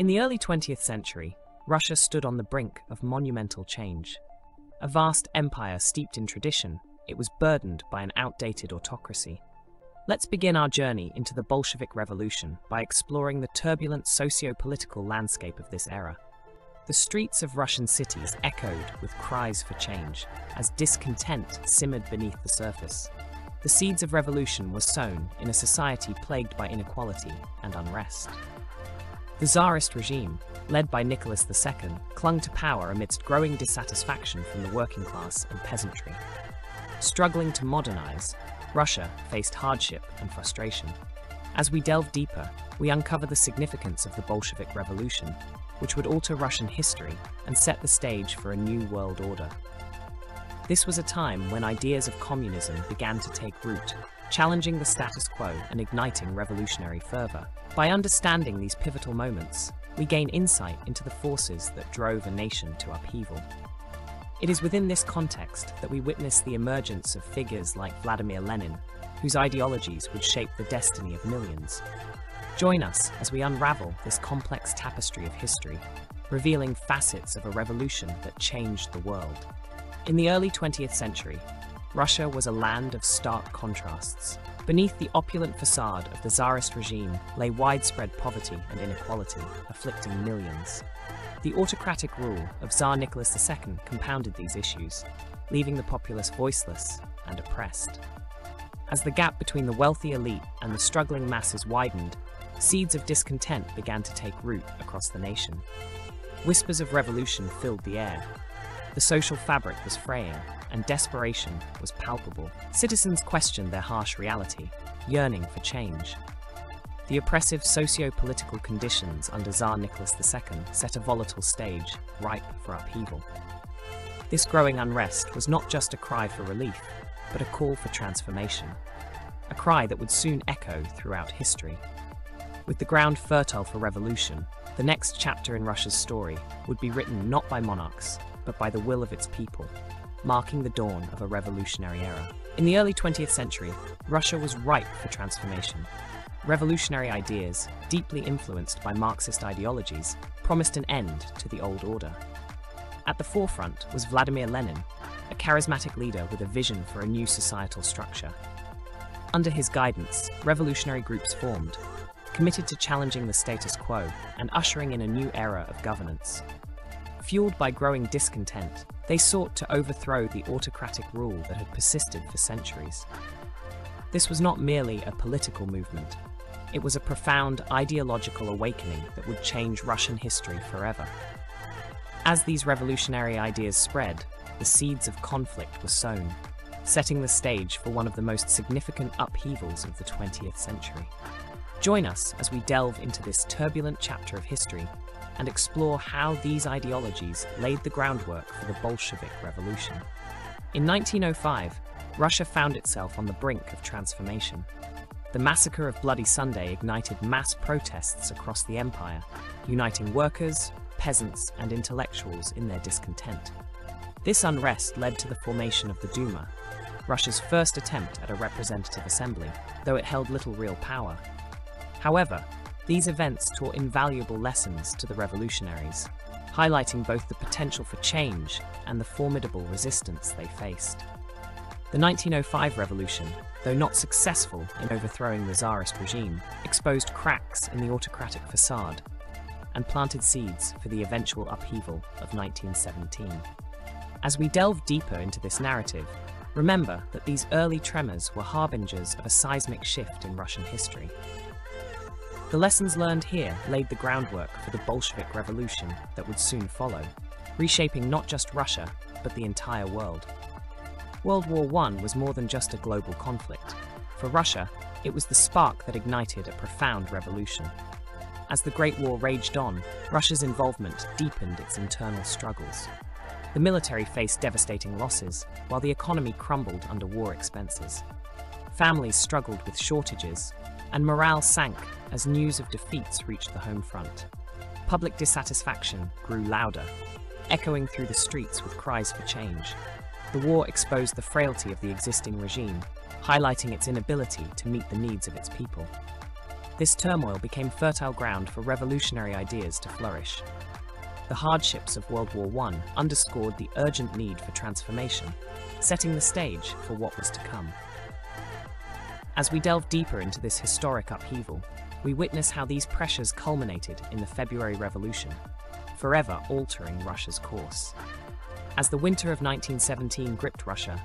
In the early 20th century, Russia stood on the brink of monumental change. A vast empire steeped in tradition, it was burdened by an outdated autocracy. Let's begin our journey into the Bolshevik Revolution by exploring the turbulent socio-political landscape of this era. The streets of Russian cities echoed with cries for change, as discontent simmered beneath the surface. The seeds of revolution were sown in a society plagued by inequality and unrest. The Tsarist regime, led by Nicholas II, clung to power amidst growing dissatisfaction from the working class and peasantry. Struggling to modernize, Russia faced hardship and frustration. As we delve deeper, we uncover the significance of the Bolshevik Revolution, which would alter Russian history and set the stage for a new world order. This was a time when ideas of communism began to take root, challenging the status quo and igniting revolutionary fervor. By understanding these pivotal moments, we gain insight into the forces that drove a nation to upheaval. It is within this context that we witness the emergence of figures like Vladimir Lenin, whose ideologies would shape the destiny of millions. Join us as we unravel this complex tapestry of history, revealing facets of a revolution that changed the world. In the early 20th century, Russia was a land of stark contrasts. Beneath the opulent facade of the Tsarist regime lay widespread poverty and inequality, afflicting millions. The autocratic rule of Tsar Nicholas II compounded these issues, leaving the populace voiceless and oppressed. As the gap between the wealthy elite and the struggling masses widened, seeds of discontent began to take root across the nation. Whispers of revolution filled the air. The social fabric was fraying, and desperation was palpable. Citizens questioned their harsh reality, yearning for change. The oppressive socio-political conditions under Tsar Nicholas II set a volatile stage, ripe for upheaval. This growing unrest was not just a cry for relief, but a call for transformation, a cry that would soon echo throughout history. With the ground fertile for revolution, the next chapter in Russia's story would be written not by monarchs, but by the will of its people, marking the dawn of a revolutionary era. In the early 20th century, Russia was ripe for transformation. Revolutionary ideas, deeply influenced by Marxist ideologies, promised an end to the old order. At the forefront was Vladimir Lenin, a charismatic leader with a vision for a new societal structure. Under his guidance, revolutionary groups formed, committed to challenging the status quo and ushering in a new era of governance. Fueled by growing discontent, they sought to overthrow the autocratic rule that had persisted for centuries. This was not merely a political movement. It was a profound ideological awakening that would change Russian history forever. As these revolutionary ideas spread, the seeds of conflict were sown, setting the stage for one of the most significant upheavals of the 20th century. Join us as we delve into this turbulent chapter of history and explore how these ideologies laid the groundwork for the Bolshevik Revolution. In 1905, Russia found itself on the brink of transformation. The massacre of Bloody Sunday ignited mass protests across the empire, uniting workers, peasants, and intellectuals in their discontent. This unrest led to the formation of the Duma, Russia's first attempt at a representative assembly, though it held little real power. However, these events taught invaluable lessons to the revolutionaries, highlighting both the potential for change and the formidable resistance they faced. The 1905 revolution, though not successful in overthrowing the Tsarist regime, exposed cracks in the autocratic facade and planted seeds for the eventual upheaval of 1917. As we delve deeper into this narrative, remember that these early tremors were harbingers of a seismic shift in Russian history. The lessons learned here laid the groundwork for the Bolshevik Revolution that would soon follow, reshaping not just Russia, but the entire world. World War I was more than just a global conflict. For Russia, it was the spark that ignited a profound revolution. As the Great War raged on, Russia's involvement deepened its internal struggles. The military faced devastating losses, while the economy crumbled under war expenses. Families struggled with shortages, and morale sank as news of defeats reached the home front. Public dissatisfaction grew louder, echoing through the streets with cries for change. The war exposed the frailty of the existing regime, highlighting its inability to meet the needs of its people. This turmoil became fertile ground for revolutionary ideas to flourish. The hardships of World War I underscored the urgent need for transformation, setting the stage for what was to come. As we delve deeper into this historic upheaval, we witness how these pressures culminated in the February Revolution, forever altering Russia's course. As the winter of 1917 gripped Russia,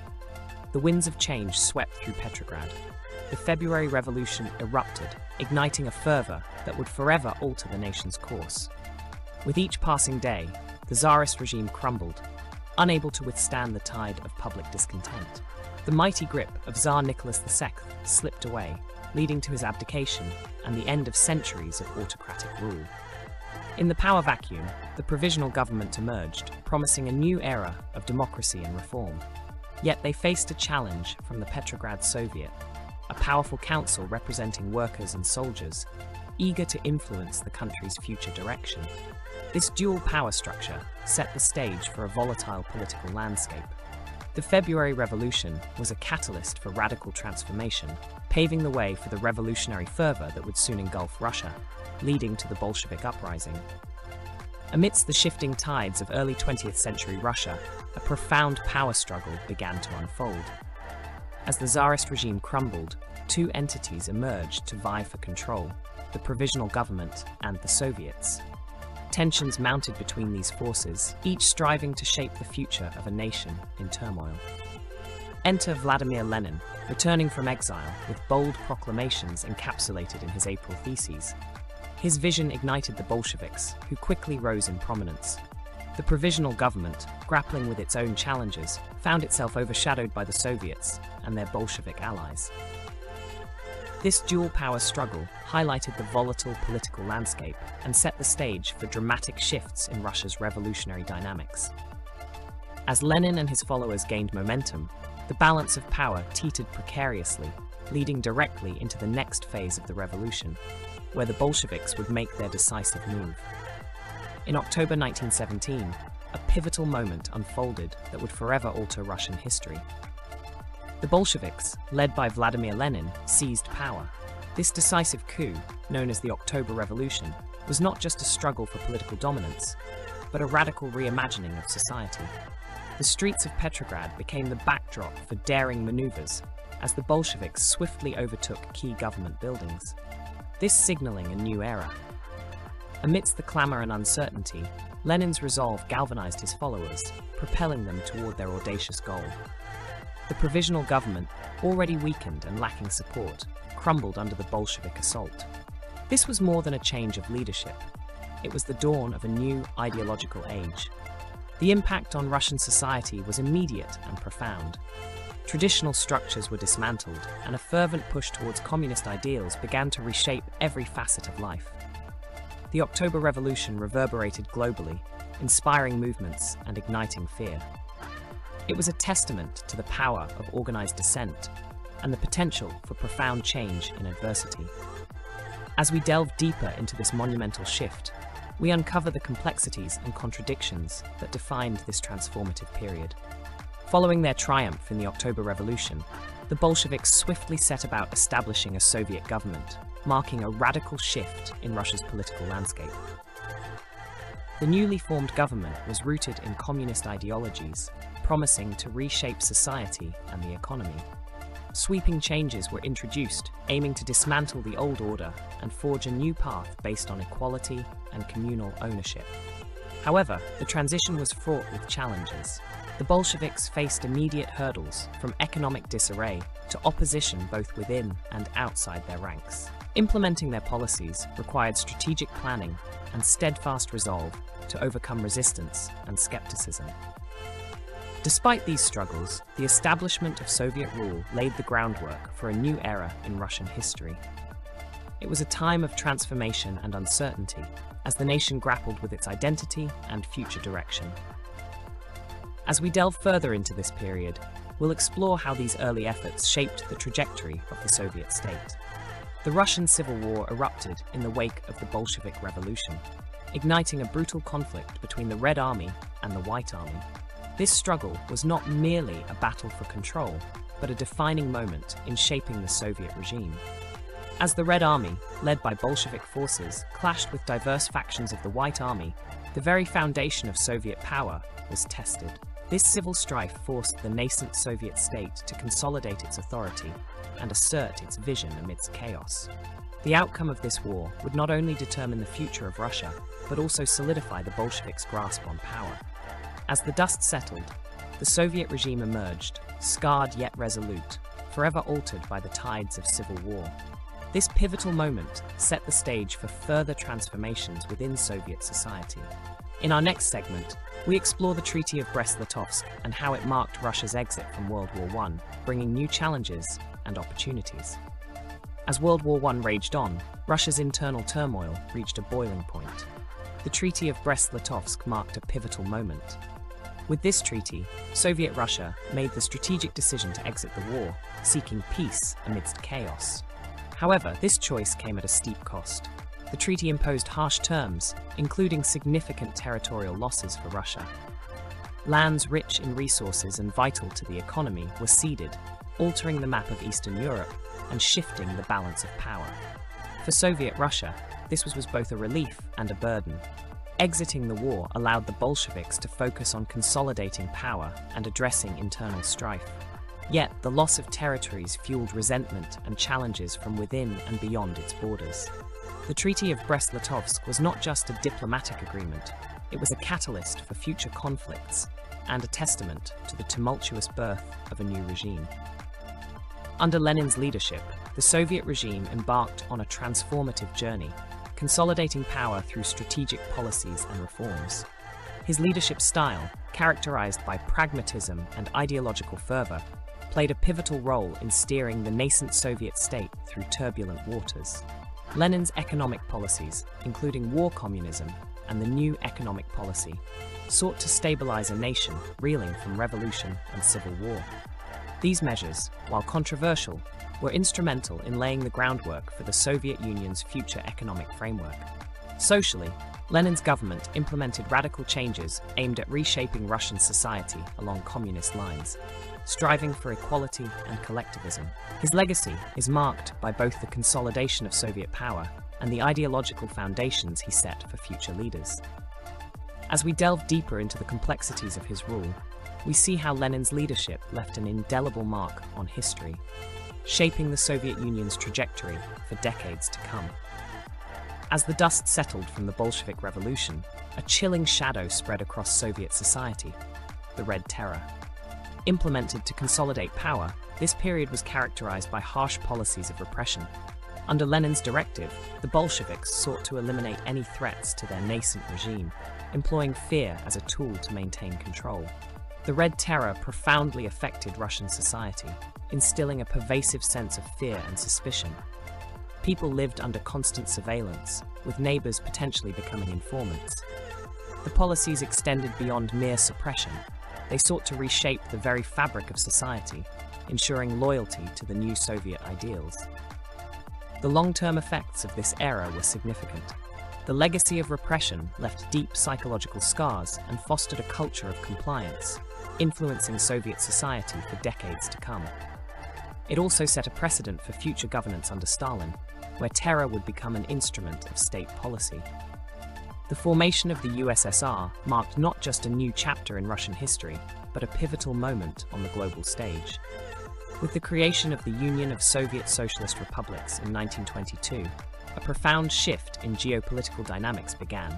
the winds of change swept through Petrograd. The February Revolution erupted, igniting a fervor that would forever alter the nation's course. With each passing day, the Tsarist regime crumbled, unable to withstand the tide of public discontent. The mighty grip of Tsar Nicholas II slipped away, leading to his abdication and the end of centuries of autocratic rule. In the power vacuum, the provisional government emerged, promising a new era of democracy and reform. Yet they faced a challenge from the Petrograd Soviet, a powerful council representing workers and soldiers, eager to influence the country's future direction. This dual power structure set the stage for a volatile political landscape. The February Revolution was a catalyst for radical transformation, paving the way for the revolutionary fervor that would soon engulf Russia, leading to the Bolshevik uprising. Amidst the shifting tides of early 20th century Russia, a profound power struggle began to unfold. As the Tsarist regime crumbled, two entities emerged to vie for control: the Provisional Government and the Soviets. Tensions mounted between these forces, each striving to shape the future of a nation in turmoil. Enter Vladimir Lenin, returning from exile with bold proclamations encapsulated in his April Theses. His vision ignited the Bolsheviks, who quickly rose in prominence. The Provisional Government, grappling with its own challenges, found itself overshadowed by the Soviets and their Bolshevik allies. This dual power struggle highlighted the volatile political landscape and set the stage for dramatic shifts in Russia's revolutionary dynamics. As Lenin and his followers gained momentum, the balance of power teetered precariously, leading directly into the next phase of the revolution, where the Bolsheviks would make their decisive move. In October 1917, a pivotal moment unfolded that would forever alter Russian history. The Bolsheviks, led by Vladimir Lenin, seized power. This decisive coup, known as the October Revolution, was not just a struggle for political dominance, but a radical reimagining of society. The streets of Petrograd became the backdrop for daring maneuvers as the Bolsheviks swiftly overtook key government buildings, this signaling a new era. Amidst the clamor and uncertainty, Lenin's resolve galvanized his followers, propelling them toward their audacious goal. The provisional government, already weakened and lacking support, crumbled under the Bolshevik assault. This was more than a change of leadership. It was the dawn of a new ideological age. The impact on Russian society was immediate and profound. Traditional structures were dismantled, and a fervent push towards communist ideals began to reshape every facet of life. The October Revolution reverberated globally, inspiring movements and igniting fear. It was a testament to the power of organized dissent and the potential for profound change in adversity. As we delve deeper into this monumental shift, we uncover the complexities and contradictions that defined this transformative period. Following their triumph in the October Revolution, the Bolsheviks swiftly set about establishing a Soviet government, marking a radical shift in Russia's political landscape. The newly formed government was rooted in communist ideologies, promising to reshape society and the economy. Sweeping changes were introduced, aiming to dismantle the old order and forge a new path based on equality and communal ownership. However, the transition was fraught with challenges. The Bolsheviks faced immediate hurdles, from economic disarray to opposition both within and outside their ranks. Implementing their policies required strategic planning and steadfast resolve to overcome resistance and skepticism. Despite these struggles, the establishment of Soviet rule laid the groundwork for a new era in Russian history. It was a time of transformation and uncertainty, as the nation grappled with its identity and future direction. As we delve further into this period, we'll explore how these early efforts shaped the trajectory of the Soviet state. The Russian Civil War erupted in the wake of the Bolshevik Revolution, igniting a brutal conflict between the Red Army and the White Army. This struggle was not merely a battle for control, but a defining moment in shaping the Soviet regime. As the Red Army, led by Bolshevik forces, clashed with diverse factions of the White Army, the very foundation of Soviet power was tested. This civil strife forced the nascent Soviet state to consolidate its authority and assert its vision amidst chaos. The outcome of this war would not only determine the future of Russia, but also solidify the Bolsheviks' grasp on power. As the dust settled, the Soviet regime emerged, scarred yet resolute, forever altered by the tides of civil war. This pivotal moment set the stage for further transformations within Soviet society. In our next segment, we explore the Treaty of Brest-Litovsk and how it marked Russia's exit from World War I, bringing new challenges and opportunities. As World War I raged on, Russia's internal turmoil reached a boiling point. The Treaty of Brest-Litovsk marked a pivotal moment. With this treaty, Soviet Russia made the strategic decision to exit the war, seeking peace amidst chaos. However, this choice came at a steep cost. The treaty imposed harsh terms, including significant territorial losses for Russia. Lands rich in resources and vital to the economy were ceded, altering the map of Eastern Europe and shifting the balance of power. For Soviet Russia, this was both a relief and a burden. Exiting the war allowed the Bolsheviks to focus on consolidating power and addressing internal strife. Yet, the loss of territories fueled resentment and challenges from within and beyond its borders. The Treaty of Brest-Litovsk was not just a diplomatic agreement, it was a catalyst for future conflicts and a testament to the tumultuous birth of a new regime. Under Lenin's leadership, the Soviet regime embarked on a transformative journey, consolidating power through strategic policies and reforms. His leadership style, characterized by pragmatism and ideological fervor, played a pivotal role in steering the nascent Soviet state through turbulent waters. Lenin's economic policies, including war communism and the new economic policy, sought to stabilize a nation reeling from revolution and civil war. These measures, while controversial, were instrumental in laying the groundwork for the Soviet Union's future economic framework. Socially, Lenin's government implemented radical changes aimed at reshaping Russian society along communist lines, striving for equality and collectivism. His legacy is marked by both the consolidation of Soviet power and the ideological foundations he set for future leaders. As we delve deeper into the complexities of his rule, we see how Lenin's leadership left an indelible mark on history, shaping the Soviet Union's trajectory for decades to come. As the dust settled from the Bolshevik Revolution, a chilling shadow spread across Soviet society, the Red Terror. Implemented to consolidate power, this period was characterized by harsh policies of repression. Under Lenin's directive, the Bolsheviks sought to eliminate any threats to their nascent regime, employing fear as a tool to maintain control. The Red Terror profoundly affected Russian society, instilling a pervasive sense of fear and suspicion. People lived under constant surveillance, with neighbors potentially becoming informants. The policies extended beyond mere suppression. They sought to reshape the very fabric of society, ensuring loyalty to the new Soviet ideals. The long-term effects of this era were significant. The legacy of repression left deep psychological scars and fostered a culture of compliance, influencing Soviet society for decades to come. It also set a precedent for future governance under Stalin, where terror would become an instrument of state policy. The formation of the USSR marked not just a new chapter in Russian history, but a pivotal moment on the global stage. With the creation of the Union of Soviet Socialist Republics in 1922, a profound shift in geopolitical dynamics began.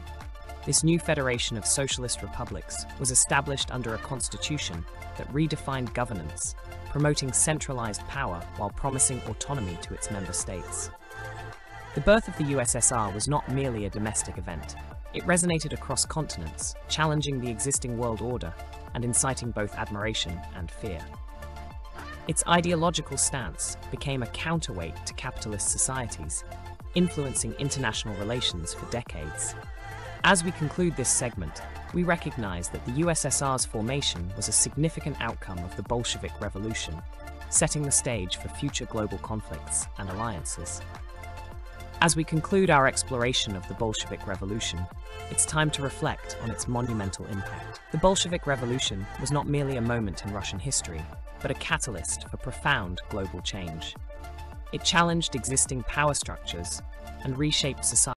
This new federation of socialist republics was established under a constitution that redefined governance, promoting centralized power while promising autonomy to its member states. The birth of the USSR was not merely a domestic event. It resonated across continents, challenging the existing world order and inciting both admiration and fear. Its ideological stance became a counterweight to capitalist societies, influencing international relations for decades. As we conclude this segment, we recognize that the USSR's formation was a significant outcome of the Bolshevik Revolution, setting the stage for future global conflicts and alliances. As we conclude our exploration of the Bolshevik Revolution, it's time to reflect on its monumental impact. The Bolshevik Revolution was not merely a moment in Russian history, but a catalyst for profound global change. It challenged existing power structures and reshaped society.